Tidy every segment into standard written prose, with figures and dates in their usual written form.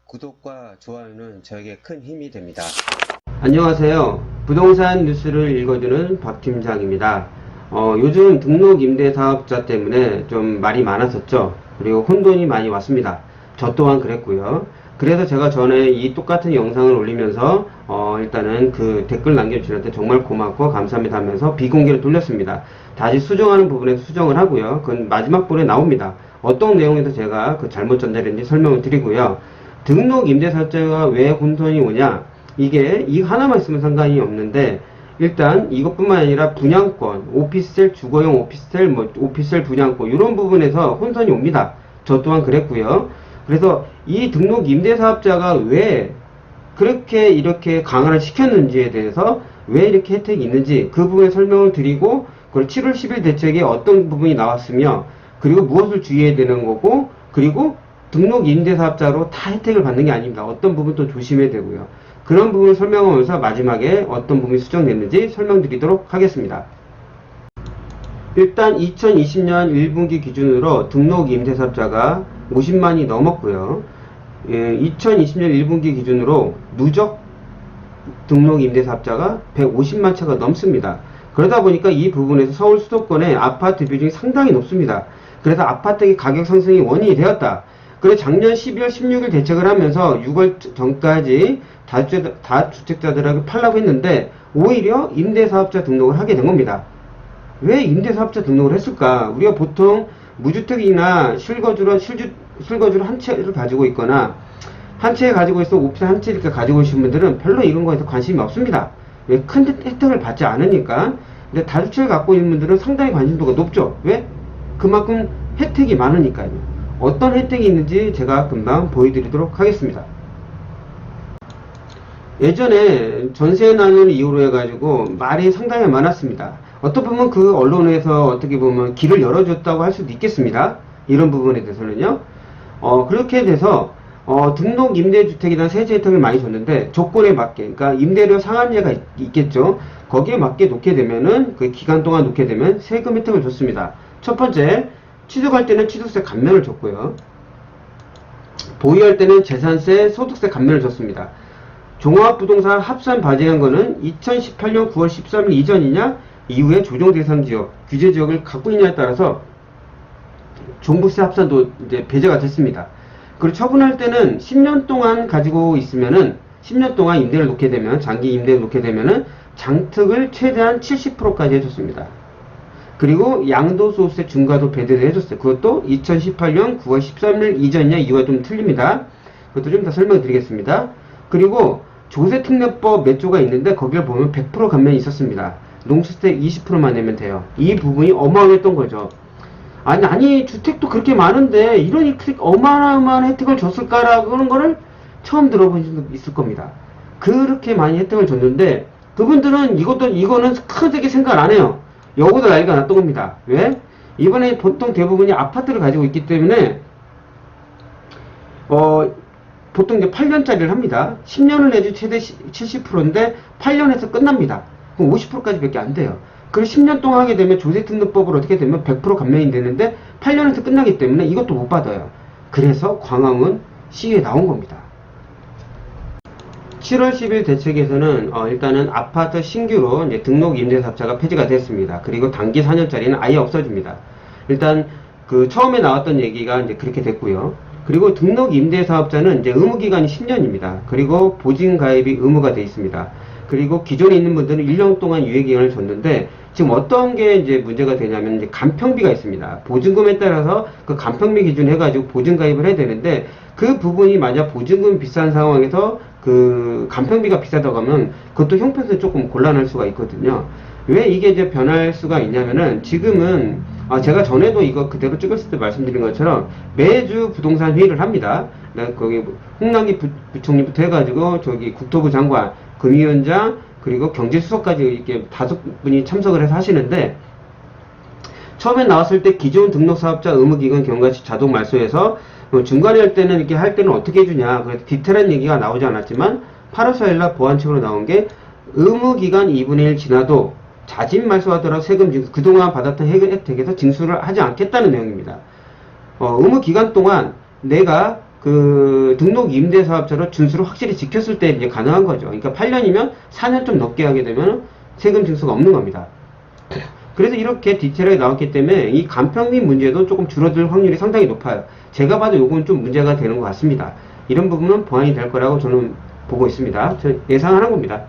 구독과 좋아요는 저에게 큰 힘이 됩니다. 안녕하세요. 부동산 뉴스를 읽어주는 박 팀장입니다. 요즘 등록 임대사업자 때문에 좀 말이 많았었죠. 그리고 혼돈이 많이 왔습니다. 저 또한 그랬고요. 그래서 제가 전에 이 똑같은 영상을 올리면서 일단은 그 댓글 남겨주셨는데 정말 고맙고 감사합니다 하면서 비공개로 돌렸습니다. 다시 수정하는 부분에서 수정을 하고요. 그건 마지막 부분에 나옵니다. 어떤 내용에서 제가 그 잘못 전달했는지 설명을 드리고요. 등록 임대사업자가 왜 혼돈이 오냐? 이게 이 하나만 있으면 상관이 없는데 일단 이것뿐만 아니라 분양권, 오피스텔, 주거용 오피스텔, 오피스텔 분양권 이런 부분에서 혼선이 옵니다. 저 또한 그랬고요. 그래서 이 등록 임대사업자가 왜 그렇게 이렇게 강화를 시켰는지에 대해서 왜 이렇게 혜택이 있는지 그 부분에 설명을 드리고 그리고 7월 10일 대책에 어떤 부분이 나왔으며 그리고 무엇을 주의해야 되는 거고 그리고 등록 임대사업자로 다 혜택을 받는 게 아닙니다. 어떤 부분도 조심해야 되고요. 그런 부분을 설명하면서 마지막에 어떤 부분이 수정됐는지 설명드리도록 하겠습니다. 일단 2020년 1분기 기준으로 등록 임대사업자가 50만이 넘었고요. 2020년 1분기 기준으로 누적 등록 임대사업자가 150만 차가 넘습니다. 그러다 보니까 이 부분에서 서울 수도권의 아파트 비중이 상당히 높습니다. 그래서 아파트의 가격 상승이 원인이 되었다. 그래서 작년 12월 16일 대책을 하면서 6월 전까지 다주택자들에게 팔라고 했는데 오히려 임대사업자 등록을 하게 된 겁니다. 왜 임대사업자 등록을 했을까? 우리가 보통 무주택이나 실거주를 한 채를 가지고 있거나 한 채 가지고 있어 오피스 한 채 이렇게 가지고 계신 분들은 별로 이런 거에서 관심이 없습니다. 왜? 큰 혜택을 받지 않으니까. 근데 다주택을 갖고 있는 분들은 상당히 관심도가 높죠. 왜? 그만큼 혜택이 많으니까요. 어떤 혜택이 있는지 제가 금방 보여드리도록 하겠습니다. 예전에 전세난을 이유로 해가지고 말이 상당히 많았습니다. 어떻게 보면 그 언론에서 어떻게 보면 길을 열어줬다고 할 수도 있겠습니다. 이런 부분에 대해서는요. 그렇게 돼서 등록 임대주택이나 세제 혜택을 많이 줬는데 조건에 맞게 그러니까 임대료 상한제가 있겠죠. 거기에 맞게 놓게 되면은 그 기간 동안 놓게 되면 세금 혜택을 줬습니다. 첫 번째 취득할 때는 취득세 감면을 줬고요. 보유할 때는 재산세, 소득세 감면을 줬습니다. 종합부동산 합산 발행한 거는 2018년 9월 13일 이전이냐 이후에 조정 대상 지역, 규제 지역을 갖고 있냐에 따라서 종부세 합산도 이제 배제가 됐습니다. 그리고 처분할 때는 10년 동안 가지고 있으면은 10년 동안 임대를 놓게 되면 장기 임대를 놓게 되면은 장특을 최대한 70%까지 해줬습니다. 그리고 양도소득세 중과도 배제를 해줬어요. 그것도 2018년 9월 13일 이전이냐 이후가 좀 틀립니다. 그것도 좀 더 설명드리겠습니다. 그리고 조세특례법 몇 조가 있는데 거기를 보면 100% 감면이 있었습니다. 농수세 20%만 내면 돼요. 이 부분이 어마어마했던 거죠. 아니 주택도 그렇게 많은데 이런 어마어마한 혜택을 줬을까라는 거를 처음 들어본 적도 있을 겁니다. 그렇게 많이 혜택을 줬는데 그분들은 이거는 크게 생각 안 해요. 여기도 난리가 났던 겁니다. 왜? 이번에 보통 대부분이 아파트를 가지고 있기 때문에 보통 이제 8년짜리를 합니다. 10년을 내지 최대 70%인데 8년에서 끝납니다. 그럼 50%까지 밖에 안 돼요. 그리고 10년 동안 하게 되면 조세특례법으로 어떻게 되면 100% 감면이 되는데 8년에서 끝나기 때문에 이것도 못 받아요. 그래서 광화문 시위에 나온 겁니다. 7월 10일 대책에서는 일단은 아파트 신규로 이제 등록 임대사업자가 폐지가 됐습니다. 그리고 단기 4년짜리는 아예 없어집니다. 일단 그 처음에 나왔던 얘기가 이제 그렇게 됐고요. 그리고 등록 임대사업자는 이제 의무기간이 10년입니다. 그리고 보증가입이 의무가 되어 있습니다. 그리고 기존에 있는 분들은 1년 동안 유예기간을 줬는데 지금 어떤 게 이제 문제가 되냐면 이제 간평비가 있습니다. 보증금에 따라서 그 간평비 기준 해가지고 보증가입을 해야 되는데 그 부분이 만약 보증금이 비싼 상황에서 그 간평비가 비싸다고 하면 그것도 형평성이 조금 곤란할 수가 있거든요. 왜 이게 이제 변할 수가 있냐면은 지금은 제가 전에도 이거 그대로 찍었을 때 말씀드린 것처럼 매주 부동산 회의를 합니다. 거기 홍남기 부총리부터 해가지고 저기 국토부 장관, 금위원장 그리고 경제수석까지 이렇게 5분이 참석을 해서 하시는데 처음에 나왔을 때 기존 등록사업자 의무기간 경과시 자동 말소해서 중간에 할 때는 이렇게 할 때는 어떻게 해주냐. 그래서 디테일한 얘기가 나오지 않았지만 8월 4일날 보완책으로 나온 게 의무기간 2분의 1 지나도 자진 말소하더라도 세금 징수, 그동안 받았던 혜택에서 징수를 하지 않겠다는 내용입니다. 의무기간 동안 내가 그 등록 임대사업자로 준수를 확실히 지켰을 때 이제 가능한 거죠. 그러니까 8년이면 4년 좀 넘게 하게 되면 세금 징수가 없는 겁니다. 그래서 이렇게 디테일하게 나왔기 때문에 이 간평비 문제도 조금 줄어들 확률이 상당히 높아요. 제가 봐도 요건 좀 문제가 되는 것 같습니다. 이런 부분은 보완이 될 거라고 저는 보고 있습니다. 저 예상하는 겁니다.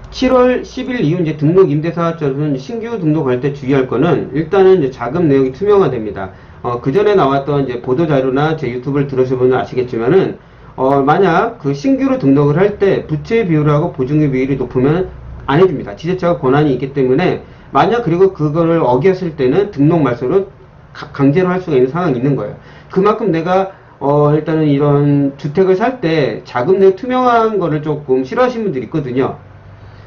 7월 10일 이후 이제 등록 임대사업자로는 신규 등록할 때 주의할 거는 일단은 이제 자금 내역이 투명화됩니다. 그 전에 나왔던 이제 보도자료나 제 유튜브를 들으시면 아시겠지만은, 만약 그 신규로 등록을 할 때 부채 비율하고 보증금 비율이 높으면 안 해줍니다. 지자체가 권한이 있기 때문에 만약 그리고 그거를 어겼을 때는 등록 말소를 강제로 할 수가 있는 상황이 있는 거예요. 그만큼 내가 일단은 이런 주택을 살 때 자금 내역 투명한 거를 조금 싫어하시는 분들이 있거든요.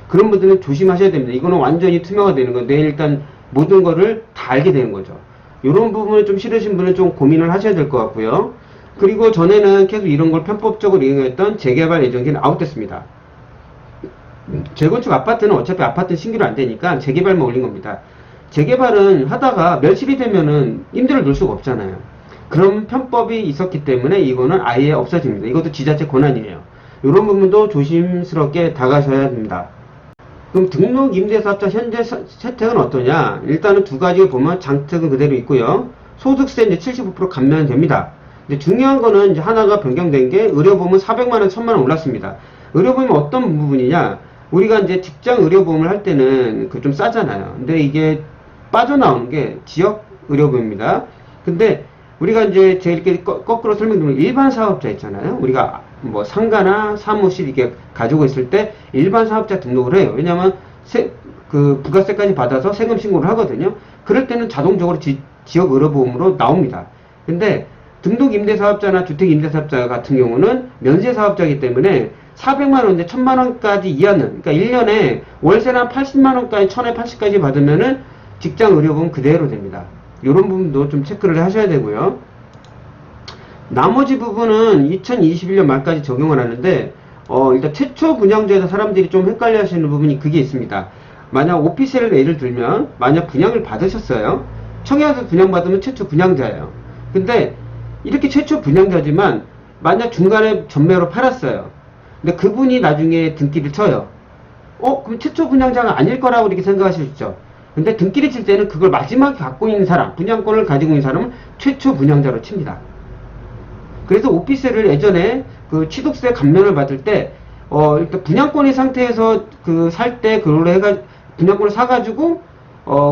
그런 분들은 조심하셔야 됩니다. 이거는 완전히 투명화되는 건데 일단 모든 거를 다 알게 되는 거죠. 이런 부분을 좀 싫으신 분은 좀 고민을 하셔야 될 것 같고요. 그리고 전에는 계속 이런 걸 편법적으로 이용했던 재개발 예정지는 아웃됐습니다. 재건축 아파트는 어차피 아파트 신규로 안 되니까 재개발만 올린 겁니다. 재개발은 하다가 멸실이 되면은 임대를 놓을 수가 없잖아요. 그런 편법이 있었기 때문에 이거는 아예 없어집니다. 이것도 지자체 권한이에요. 이런 부분도 조심스럽게 다가셔야 됩니다. 그럼 등록 임대사업자 현재 혜택은 어떠냐? 일단은 두 가지 보면 장점은 그대로 있고요. 소득세 이제 75% 감면됩니다. 근데 중요한 거는 이제 하나가 변경된 게 의료보험은 400만원, 1000만원 올랐습니다. 의료보험이 어떤 부분이냐? 우리가 이제 직장 의료보험을 할 때는 그 좀 싸잖아요. 근데 이게 빠져나오는 게 지역 의료보험입니다. 근데 우리가 이제 제일 이렇게 거꾸로 설명드리면 일반 사업자 있잖아요. 우리가 뭐 상가나 사무실 이렇게 가지고 있을 때 일반 사업자 등록을 해요. 왜냐하면 그 부가세까지 받아서 세금 신고를 하거든요. 그럴 때는 자동적으로 지역 의료보험으로 나옵니다. 근데 등록 임대사업자나 주택 임대사업자 같은 경우는 면세사업자이기 때문에 400만원, 1000만원까지 이하는, 그러니까 1년에 월세나 80만원까지, 1080까지 받으면은 직장 의료보험 그대로 됩니다. 이런 부분도 좀 체크를 하셔야 되고요. 나머지 부분은 2021년 말까지 적용을 하는데, 일단 최초 분양자에서 사람들이 좀 헷갈려 하시는 부분이 그게 있습니다. 만약 오피스를 예를 들면, 만약 분양을 받으셨어요. 청약에서 분양받으면 최초 분양자예요. 근데, 이렇게 최초 분양자지만, 만약 중간에 전매로 팔았어요. 근데 그분이 나중에 등기를 쳐요. 그럼 최초 분양자가 아닐 거라고 이렇게 생각하시죠. 근데 등기를 칠 때는 그걸 마지막에 갖고 있는 사람, 분양권을 가지고 있는 사람은 최초 분양자로 칩니다. 그래서 오피스를 예전에 그 취득세 감면을 받을 때, 일단 분양권의 상태에서 그 살 때 그걸로 분양권을 사가지고,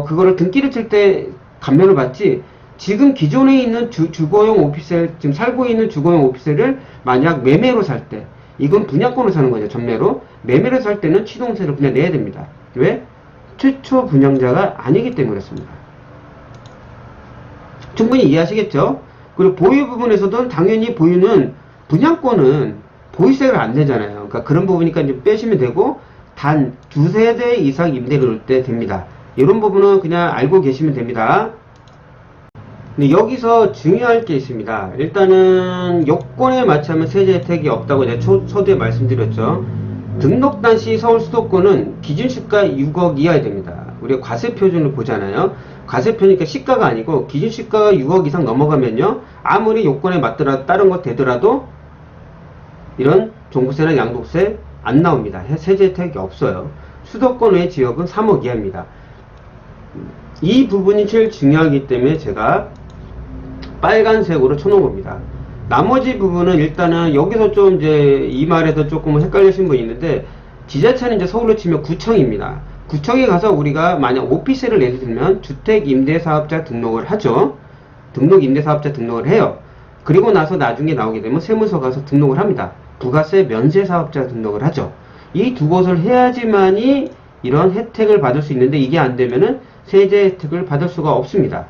그거를 등기를 칠 때 감면을 받지, 지금 기존에 있는 주거용 오피스를, 지금 살고 있는 주거용 오피스를 만약 매매로 살 때, 이건 분양권을 사는 거죠, 전매로. 매매로 살 때는 취득세를 그냥 내야 됩니다. 왜? 최초 분양자가 아니기 때문에 그렇습니다. 충분히 이해하시겠죠? 그리고 보유 부분에서도 당연히 보유는, 분양권은 보유세를 안 내잖아요. 그러니까 그런 부분이니까 이제 빼시면 되고, 단 두세 대 이상 임대를 놓을 때 됩니다. 이런 부분은 그냥 알고 계시면 됩니다. 근데 여기서 중요할 게 있습니다. 일단은 요건에 맞추면 세제 혜택이 없다고 제가 서두에 말씀드렸죠. 등록단 시 서울 수도권은 기준 시가 6억 이하야 됩니다. 우리가 과세 표준을 보잖아요. 과세표니까 시가가 아니고 기준 시가가 6억 이상 넘어가면요, 아무리 요건에 맞더라도 다른 거 되더라도 이런 종부세나 양도세 안 나옵니다. 세제 혜택이 없어요. 수도권 외 지역은 3억 이하입니다. 이 부분이 제일 중요하기 때문에 제가 빨간색으로 쳐놓은 겁니다. 나머지 부분은 일단은 여기서 좀 이제 이 말에서 조금 헷갈리신 분이 있는데, 지자체는 이제 서울로 치면 구청입니다. 구청에 가서 우리가 만약 오피스를 예를 들면 주택임대사업자 등록을 하죠. 등록임대사업자 등록을 해요. 그리고 나서 나중에 나오게 되면 세무서 가서 등록을 합니다. 부가세 면세사업자 등록을 하죠. 이 두 곳을 해야지만이 이런 혜택을 받을 수 있는데, 이게 안 되면은 세제 혜택을 받을 수가 없습니다.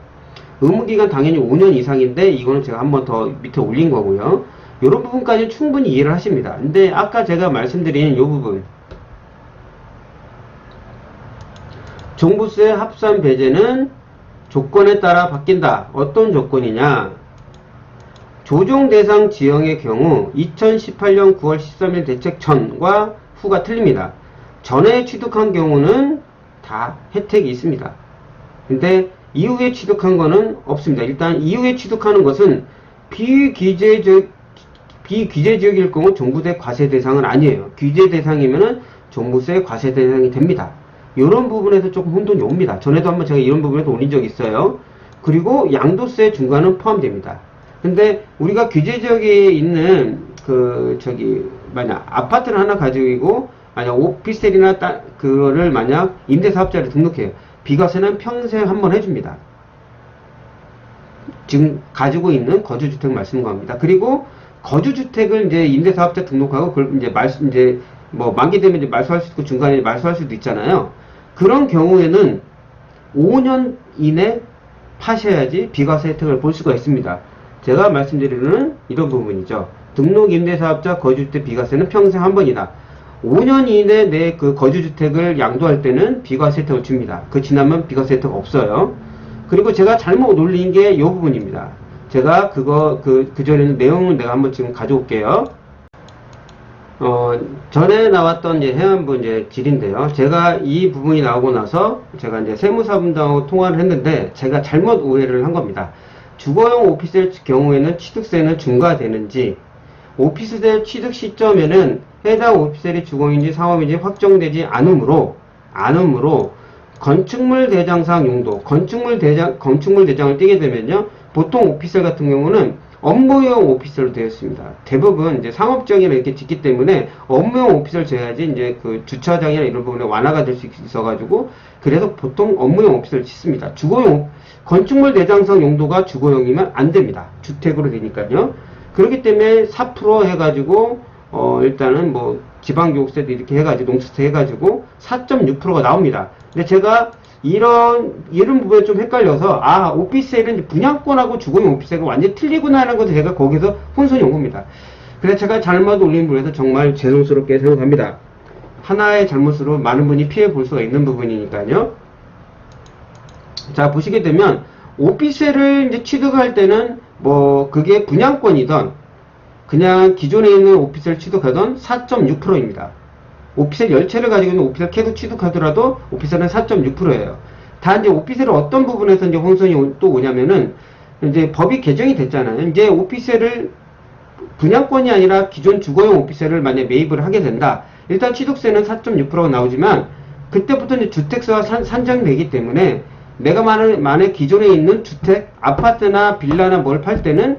의무기간 당연히 5년 이상인데 이거는 제가 한 번 더 밑에 올린 거고요. 이런 부분까지는 충분히 이해를 하십니다. 근데 아까 제가 말씀드린 이 부분, 종부세 합산 배제는 조건에 따라 바뀐다. 어떤 조건이냐? 조정 대상 지형의 경우 2018년 9월 13일 대책 전과 후가 틀립니다. 전에 취득한 경우는 다 혜택이 있습니다. 근데 이후에 취득한 거는 없습니다. 일단 이후에 취득하는 것은 비기재적 비규제 지역일 경우 종부세 과세 대상은 아니에요. 규제 대상이면은 종부세 과세 대상이 됩니다. 이런 부분에서 조금 혼돈이 옵니다. 전에도 한번 제가 이런 부분에서 올린 적이 있어요. 그리고 양도세 중과는 포함됩니다. 근데 우리가 규제 지역에 있는 만약 아파트를 하나 가지고 만약 오피스텔이나 그거를 만약 임대사업자를 등록해요. 비과세는 평생 한번 해줍니다. 지금 가지고 있는 거주주택 말씀 겁니다. 그리고 거주주택을 이제 임대사업자 등록하고 그걸 이제 뭐 만기되면 이제 말소할 수 있고 중간에 말소할 수도 있잖아요. 그런 경우에는 5년 이내 파셔야지 비과세 혜택을 볼 수가 있습니다. 제가 말씀드리는 이런 부분이죠. 등록 임대사업자 거주주택 비과세는 평생 한 번이다. 5년 이내 내 그 거주주택을 양도할 때는 비과세 혜택을 줍니다. 그 지나면 비과세 혜택 없어요. 그리고 제가 잘못 올린 게 이 부분입니다. 제가 그전에는 내용을 내가 한번 지금 가져올게요. 전에 나왔던 이제 해안부 이제 질인데요. 제가 이 부분이 나오고 나서 제가 이제 세무사분하고 통화를 했는데 제가 잘못 오해를 한 겁니다. 주거용 오피스텔 경우에는 취득세는 중과되는지, 오피스텔 취득 시점에는 해당 오피스텔이 주거인지 상업인지 확정되지 않으므로 건축물 대장상 용도, 건축물 대장을 띄게 되면요, 보통 오피스텔 같은 경우는 업무용 오피스텔로 되어 있습니다. 대부분 이제 상업지역이나 이렇게 짓기 때문에 업무용 오피스텔 줘야지 이제 그 주차장이나 이런 부분에 완화가 될 수 있어가지고, 그래서 보통 업무용 오피스텔을 짓습니다. 주거용, 건축물 대장상 용도가 주거용이면 안 됩니다. 주택으로 되니까요. 그렇기 때문에 4% 해가지고, 일단은 뭐 지방교육세도 이렇게 해가지고, 농수세 해가지고 4.6%가 나옵니다. 근데 제가 이런 부분에 좀 헷갈려서, 오피스텔은 분양권하고 주거용 오피스텔은 완전히 틀리구나 하는 것을 제가 거기서 혼선이 온 겁니다. 그래서 제가 잘못 올린 부분에서 정말 죄송스럽게 생각합니다. 하나의 잘못으로 많은 분이 피해 볼 수가 있는 부분이니까요. 자, 보시게 되면, 오피스텔을 이제 취득할 때는, 뭐, 그게 분양권이던, 그냥 기존에 있는 오피스텔 취득하던 4.6%입니다. 오피스텔 열채를 가지고 있는 오피스텔 계속 취득하더라도 오피스텔은 4.6%예요. 단 이제 오피스텔은 어떤 부분에서 이제 혼선이 또 오냐면은 이제 법이 개정이 됐잖아요. 이제 오피스텔을 분양권이 아니라 기존 주거용 오피스텔을 만약 매입을 하게 된다. 일단 취득세는 4.6%가 나오지만 그때부터 이제 주택세가 산정되기 때문에 내가 만약 기존에 있는 주택, 아파트나 빌라나 뭘 팔 때는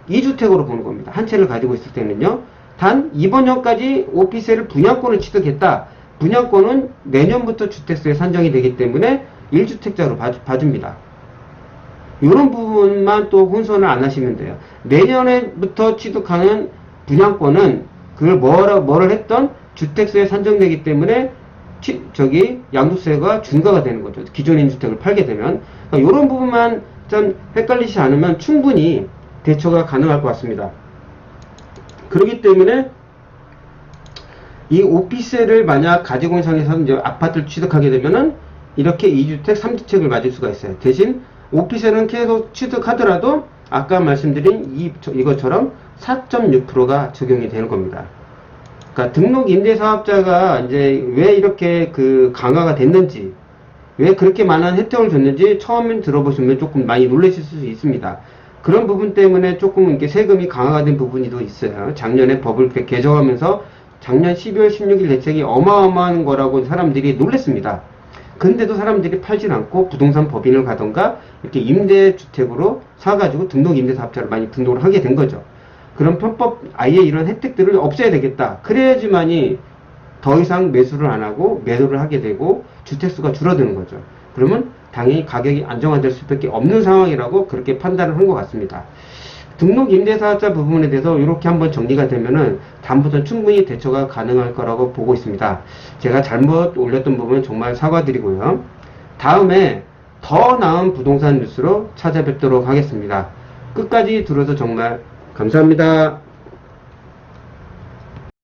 2주택으로 보는 겁니다. 한 채를 가지고 있을 때는요. 단 이번 년까지 오피스텔을 분양권을 취득했다. 분양권은 내년부터 주택세에 산정이 되기 때문에 1주택자로 봐줍니다. 이런 부분만 또 혼선을 안 하시면 돼요. 내년에부터 취득하는 분양권은 그걸 뭐를 했던 주택세에 산정되기 때문에 양도세가 중과가 되는 거죠. 기존인 주택을 팔게 되면. 그러니까 이런 부분만 좀 헷갈리지 않으면 충분히 대처가 가능할 것 같습니다. 그렇기 때문에 이 오피스텔을 만약 가지고 있는 상황에서 이제 아파트를 취득하게 되면은 이렇게 2주택, 3주택을 맞을 수가 있어요. 대신 오피스텔은 계속 취득하더라도 아까 말씀드린 이것처럼 4.6%가 적용이 되는 겁니다. 그러니까 등록 임대사업자가 이제 왜 이렇게 강화가 됐는지, 왜 그렇게 많은 혜택을 줬는지 처음에 들어보시면 조금 많이 놀라실 수 있습니다. 그런 부분 때문에 조금 이렇게 세금이 강화가 된 부분이 또 있어요. 작년에 법을 개정하면서 작년 12월 16일 대책이 어마어마한 거라고 사람들이 놀랐습니다. 근데도 사람들이 팔질 않고 부동산 법인을 가던가 이렇게 임대주택으로 사가지고 등록 임대사업자를 많이 등록을 하게 된 거죠. 그럼 편법 아예 이런 혜택들을 없애야 되겠다. 그래야지만이 더 이상 매수를 안 하고 매도를 하게 되고 주택수가 줄어드는 거죠. 그러면 당연히 가격이 안정화될 수밖에 없는 상황이라고 그렇게 판단을 한 것 같습니다. 등록 임대사업자 부분에 대해서 이렇게 한번 정리가 되면은 다음부터는 충분히 대처가 가능할 거라고 보고 있습니다. 제가 잘못 올렸던 부분은 정말 사과드리고요. 다음에 더 나은 부동산 뉴스로 찾아뵙도록 하겠습니다. 끝까지 들어서 정말 감사합니다.